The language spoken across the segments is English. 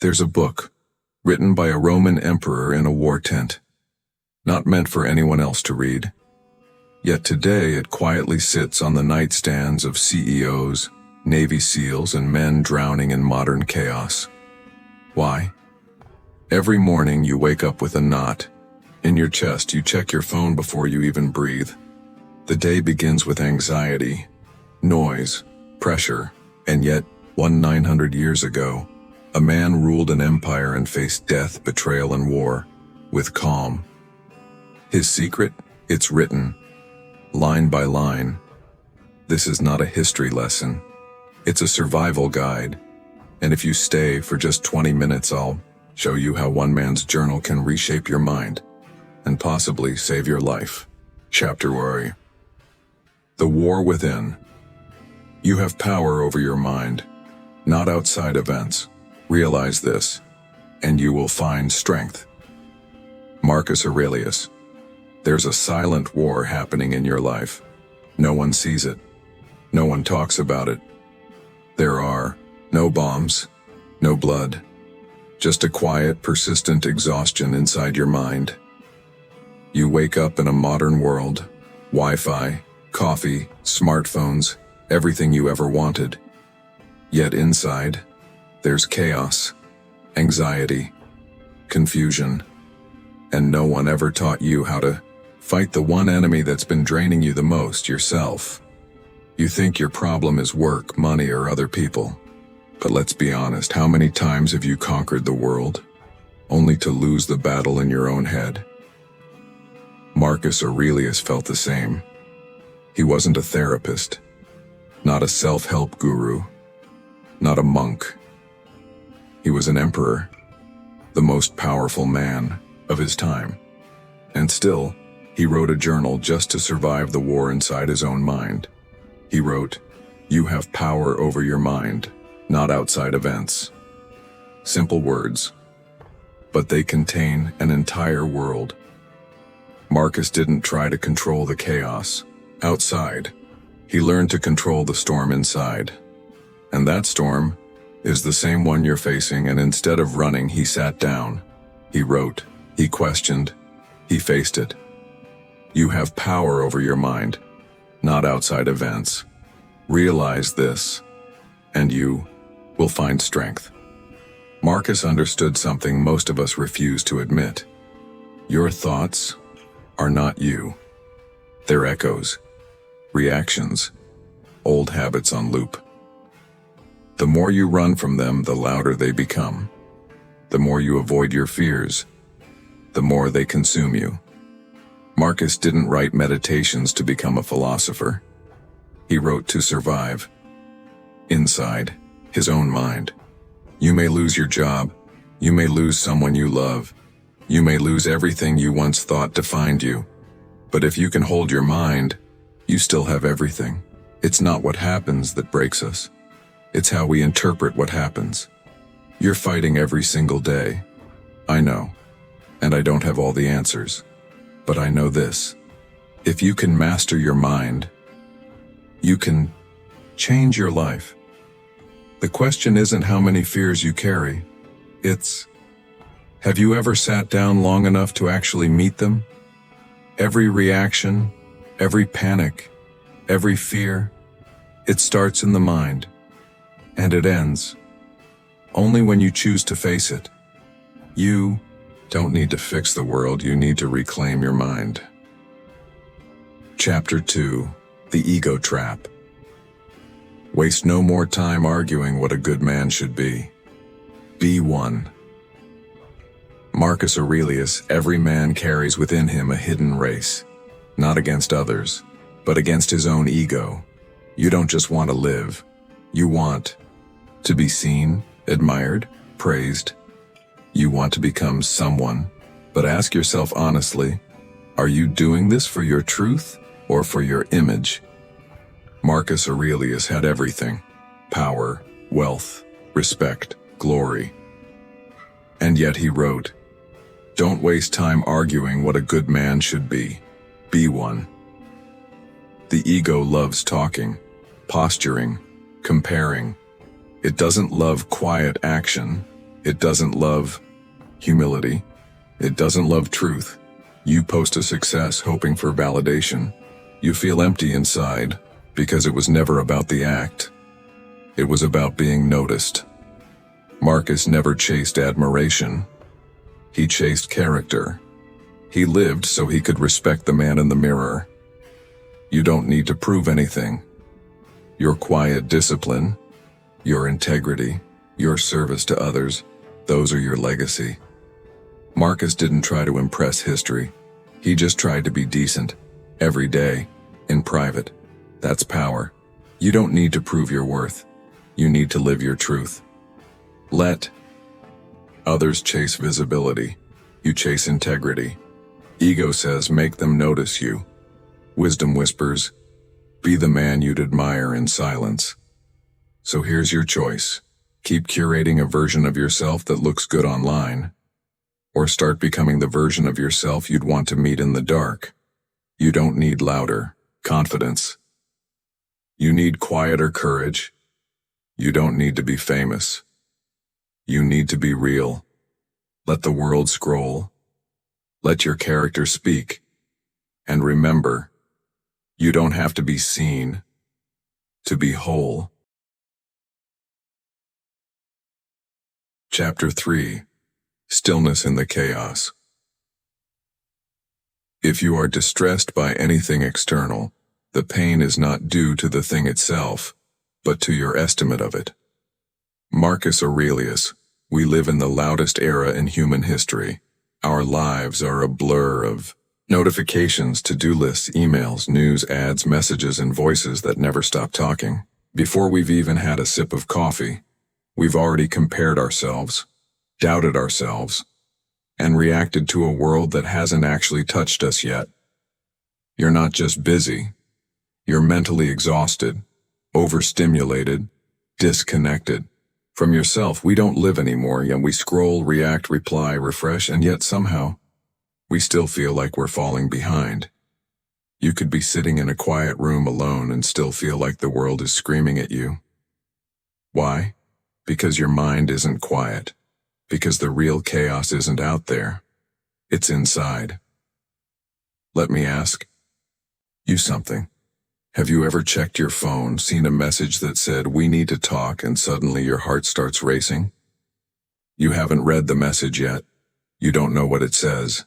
There's a book, written by a Roman emperor in a war tent, not meant for anyone else to read. Yet today it quietly sits on the nightstands of CEOs, Navy SEALs, and men drowning in modern chaos. Why? Every morning you wake up with a knot in your chest. You check your phone before you even breathe. The day begins with anxiety, noise, pressure, and yet 900 years ago, a man ruled an empire and faced death, betrayal, and war with calm. His secret? It's written, line by line. This is not a history lesson. It's a survival guide. And if you stay for just 20 minutes, I'll show you how one man's journal can reshape your mind and possibly save your life. Chapter 1. The War Within. You have power over your mind, not outside events. Realize this, and you will find strength. Marcus Aurelius. There's a silent war happening in your life. No one sees it. No one talks about it. There are no bombs, no blood, just a quiet, persistent exhaustion inside your mind. You wake up in a modern world, Wi-Fi, coffee, smartphones, everything you ever wanted. Yet inside, there's chaos, anxiety, confusion, and no one ever taught you how to fight the one enemy that's been draining you the most, yourself. You think your problem is work, money, or other people. But let's be honest, how many times have you conquered the world, only to lose the battle in your own head? Marcus Aurelius felt the same. He wasn't a therapist, not a self-help guru, not a monk. He was an emperor, the most powerful man of his time. And still, he wrote a journal just to survive the war inside his own mind. He wrote, "You have power over your mind, not outside events." Simple words, but they contain an entire world. Marcus didn't try to control the chaos outside. He learned to control the storm inside. And that storm is the same one you're facing, and instead of running, he sat down. He wrote, he questioned, he faced it. You have power over your mind, not outside events. Realize this, and you will find strength. Marcus understood something most of us refuse to admit. Your thoughts are not you. They're echoes, reactions, old habits on loop. The more you run from them, the louder they become. The more you avoid your fears, the more they consume you. Marcus didn't write meditations to become a philosopher. He wrote to survive. Inside his own mind. You may lose your job. You may lose someone you love. You may lose everything you once thought defined you. But if you can hold your mind, you still have everything. It's not what happens that breaks us. It's how we interpret what happens. You're fighting every single day. I know. And I don't have all the answers. But I know this. If you can master your mind, you can change your life. The question isn't how many fears you carry. It's, have you ever sat down long enough to actually meet them? Every reaction, every panic, every fear, it starts in the mind. And it ends only when you choose to face it. You don't need to fix the world, you need to reclaim your mind. Chapter 2. The Ego Trap. Waste no more time arguing what a good man should be. Be one. Marcus Aurelius, every man carries within him a hidden race, not against others, but against his own ego. You don't just want to live, you want to be seen, admired, praised. You want to become someone, but ask yourself honestly, are you doing this for your truth or for your image? Marcus Aurelius had everything: power, wealth, respect, glory. And yet he wrote, don't waste time arguing what a good man should be. Be one. The ego loves talking, posturing, comparing. It doesn't love quiet action. It doesn't love humility. It doesn't love truth. You post a success hoping for validation. You feel empty inside because it was never about the act. It was about being noticed. Marcus never chased admiration. He chased character. He lived so he could respect the man in the mirror. You don't need to prove anything. Your quiet discipline, your integrity, your service to others, those are your legacy. Marcus didn't try to impress history. He just tried to be decent, every day, in private. That's power. You don't need to prove your worth. You need to live your truth. Let others chase visibility. You chase integrity. Ego says, make them notice you. Wisdom whispers, be the man you'd admire in silence. So here's your choice. Keep curating a version of yourself that looks good online. Or start becoming the version of yourself you'd want to meet in the dark. You don't need louder confidence. You need quieter courage. You don't need to be famous. You need to be real. Let the world scroll. Let your character speak. And remember, you don't have to be seen to be whole. Chapter 3. Stillness in the Chaos. If you are distressed by anything external, the pain is not due to the thing itself, but to your estimate of it. Marcus Aurelius. We live in the loudest era in human history. Our lives are a blur of notifications, to-do lists, emails, news, ads, messages, and voices that never stop talking. Before we've even had a sip of coffee, we've already compared ourselves, doubted ourselves, and reacted to a world that hasn't actually touched us yet. You're not just busy. You're mentally exhausted, overstimulated, disconnected. From yourself, we don't live anymore, yet we scroll, react, reply, refresh, and yet somehow, we still feel like we're falling behind. You could be sitting in a quiet room alone and still feel like the world is screaming at you. Why? Because your mind isn't quiet. Because the real chaos isn't out there. It's inside. Let me ask you something. Have you ever checked your phone, seen a message that said, we need to talk, and suddenly your heart starts racing? You haven't read the message yet. You don't know what it says.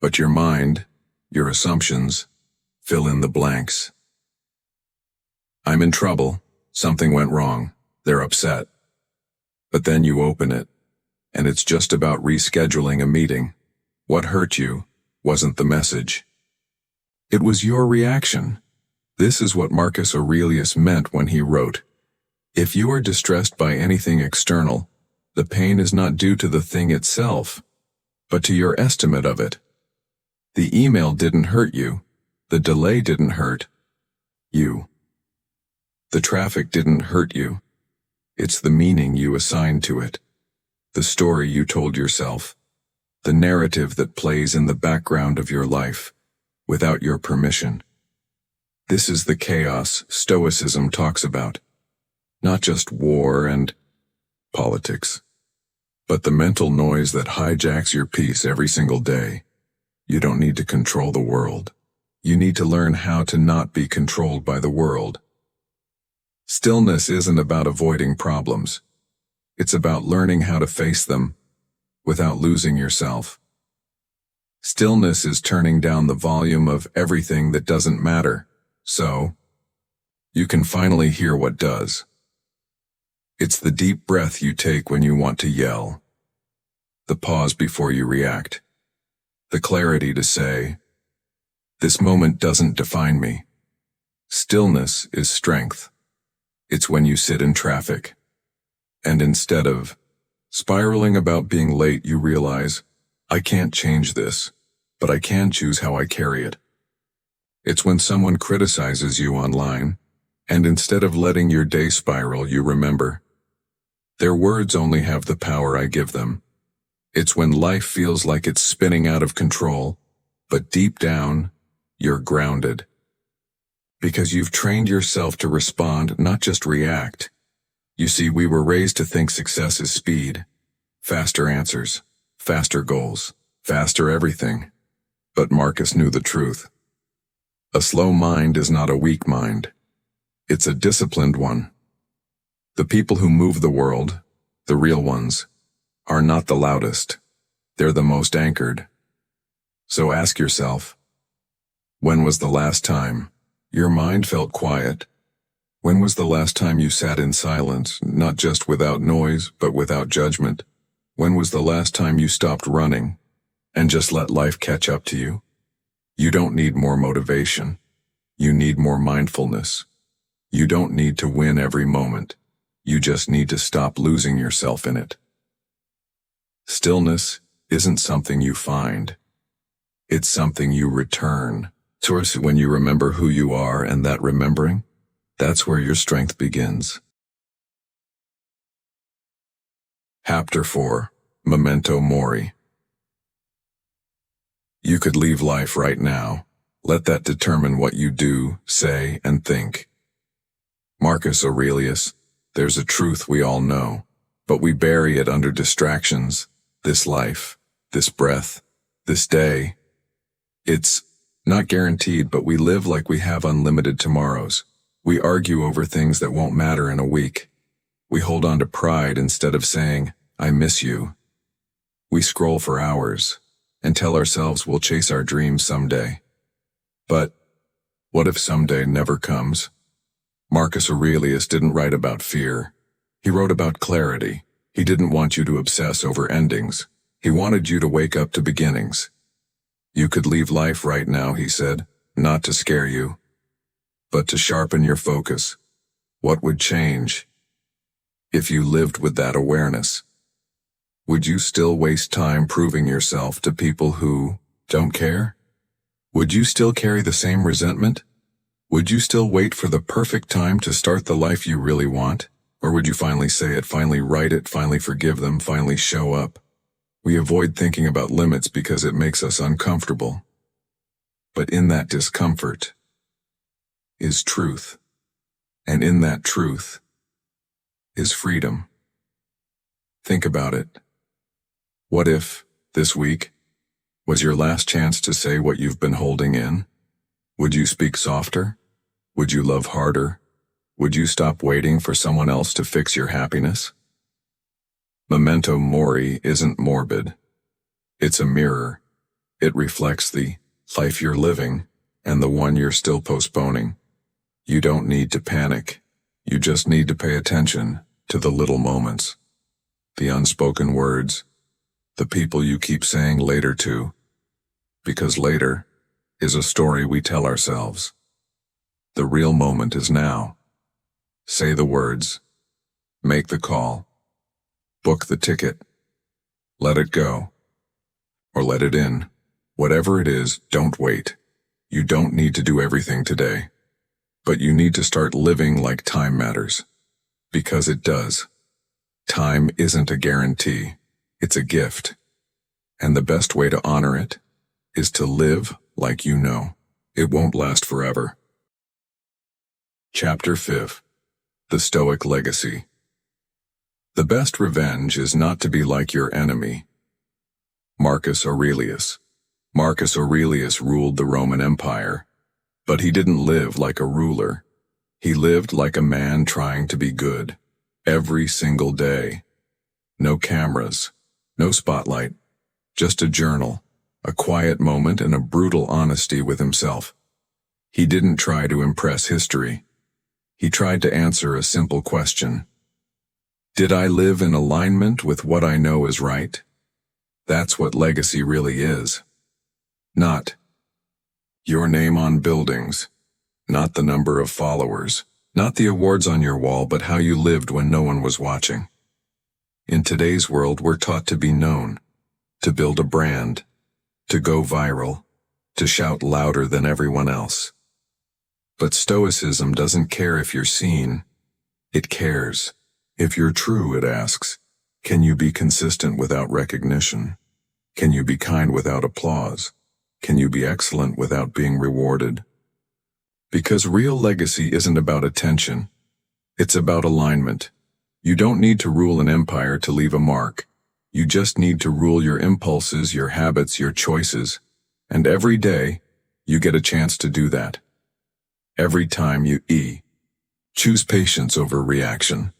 But your mind, your assumptions, fill in the blanks. I'm in trouble. Something went wrong. They're upset. But then you open it, and it's just about rescheduling a meeting. What hurt you wasn't the message. It was your reaction. This is what Marcus Aurelius meant when he wrote, if you are distressed by anything external, the pain is not due to the thing itself, but to your estimate of it. The email didn't hurt you. The delay didn't hurt you. The traffic didn't hurt you. It's the meaning you assigned to it. The story you told yourself. The narrative that plays in the background of your life, without your permission. This is the chaos Stoicism talks about. Not just war and politics, but the mental noise that hijacks your peace every single day. You don't need to control the world. You need to learn how to not be controlled by the world. Stillness isn't about avoiding problems. It's about learning how to face them without losing yourself. Stillness is turning down the volume of everything that doesn't matter, so you can finally hear what does. It's the deep breath you take when you want to yell, the pause before you react, the clarity to say, this moment doesn't define me. Stillness is strength. It's when you sit in traffic, and instead of spiraling about being late, you realize, I can't change this, but I can choose how I carry it. It's when someone criticizes you online, and instead of letting your day spiral, you remember, their words only have the power I give them. It's when life feels like it's spinning out of control, but deep down, you're grounded. Because you've trained yourself to respond, not just react. You see, we were raised to think success is speed. faster answers, faster goals, faster everything. But Marcus knew the truth. A slow mind is not a weak mind. It's a disciplined one. The people who move the world, the real ones, are not the loudest. They're the most anchored. So ask yourself, when was the last time your mind felt quiet? When was the last time you sat in silence, not just without noise, but without judgment? When was the last time you stopped running and just let life catch up to you? You don't need more motivation. You need more mindfulness. You don't need to win every moment. You just need to stop losing yourself in it. Stillness isn't something you find. It's something you return. So when you remember who you are, and that remembering, that's where your strength begins. Chapter 4. Memento Mori. You could leave life right now. Let that determine what you do, say, and think. Marcus Aurelius. There's a truth we all know, but we bury it under distractions. This life, this breath, this day. It's not guaranteed, but we live like we have unlimited tomorrows. We argue over things that won't matter in a week. We hold on to pride instead of saying, I miss you. We scroll for hours and tell ourselves we'll chase our dreams someday. But what if someday never comes? Marcus Aurelius didn't write about fear. He wrote about clarity. He didn't want you to obsess over endings. He wanted you to wake up to beginnings. You could leave life right now, he said, not to scare you, but to sharpen your focus. What would change if you lived with that awareness? Would you still waste time proving yourself to people who don't care? Would you still carry the same resentment? Would you still wait for the perfect time to start the life you really want? Or would you finally say it, finally write it, finally forgive them, finally show up? We avoid thinking about limits because it makes us uncomfortable. But in that discomfort is truth. And in that truth is freedom. Think about it. What if, this week, was your last chance to say what you've been holding in? Would you speak softer? Would you love harder? Would you stop waiting for someone else to fix your happiness? Memento Mori isn't morbid. It's a mirror. It reflects the life you're living and the one you're still postponing. You don't need to panic. You just need to pay attention to the little moments, the unspoken words, the people you keep saying later to, because later is a story we tell ourselves. The real moment is now. Say the words, make the call, book the ticket, let it go, or let it in. Whatever it is, don't wait. You don't need to do everything today, but you need to start living like time matters, because it does. Time isn't a guarantee, it's a gift, and the best way to honor it is to live like you know it won't last forever. Chapter 5. The Stoic Legacy. The best revenge is not to be like your enemy. Marcus Aurelius. Marcus Aurelius ruled the Roman Empire, but he didn't live like a ruler. He lived like a man trying to be good, every single day. No cameras, no spotlight, just a journal, a quiet moment and a brutal honesty with himself. He didn't try to impress history. He tried to answer a simple question. Did I live in alignment with what I know is right? That's what legacy really is. Not your name on buildings, not the number of followers, not the awards on your wall, but how you lived when no one was watching. In today's world, we're taught to be known, to build a brand, to go viral, to shout louder than everyone else. But Stoicism doesn't care if you're seen. It cares. If you're true, it asks, can you be consistent without recognition? Can you be kind without applause? Can you be excellent without being rewarded? Because real legacy isn't about attention. It's about alignment. You don't need to rule an empire to leave a mark. You just need to rule your impulses, your habits, your choices, and every day, you get a chance to do that. Every time you choose patience over reaction,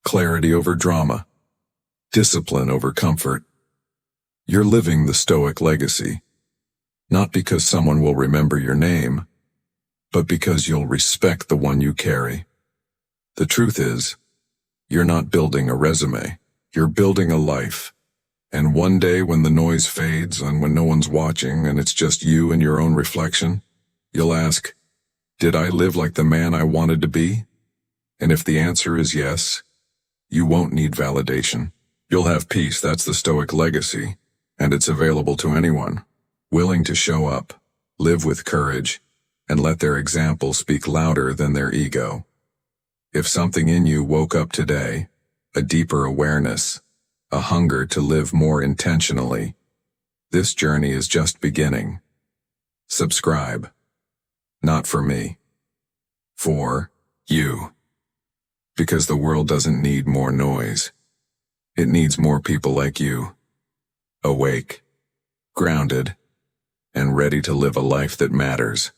clarity over drama, discipline over comfort. You're living the Stoic legacy, not because someone will remember your name, but because you'll respect the one you carry. The truth is, you're not building a resume, you're building a life. And one day when the noise fades and when no one's watching and it's just you and your own reflection, you'll ask, did I live like the man I wanted to be? And if the answer is yes, you won't need validation. You'll have peace. That's the Stoic legacy, and it's available to anyone willing to show up, live with courage, and let their example speak louder than their ego. If something in you woke up today, a deeper awareness, a hunger to live more intentionally, this journey is just beginning. Subscribe. Not for me. For you. Because the world doesn't need more noise. It needs more people like you. Awake, grounded, and ready to live a life that matters.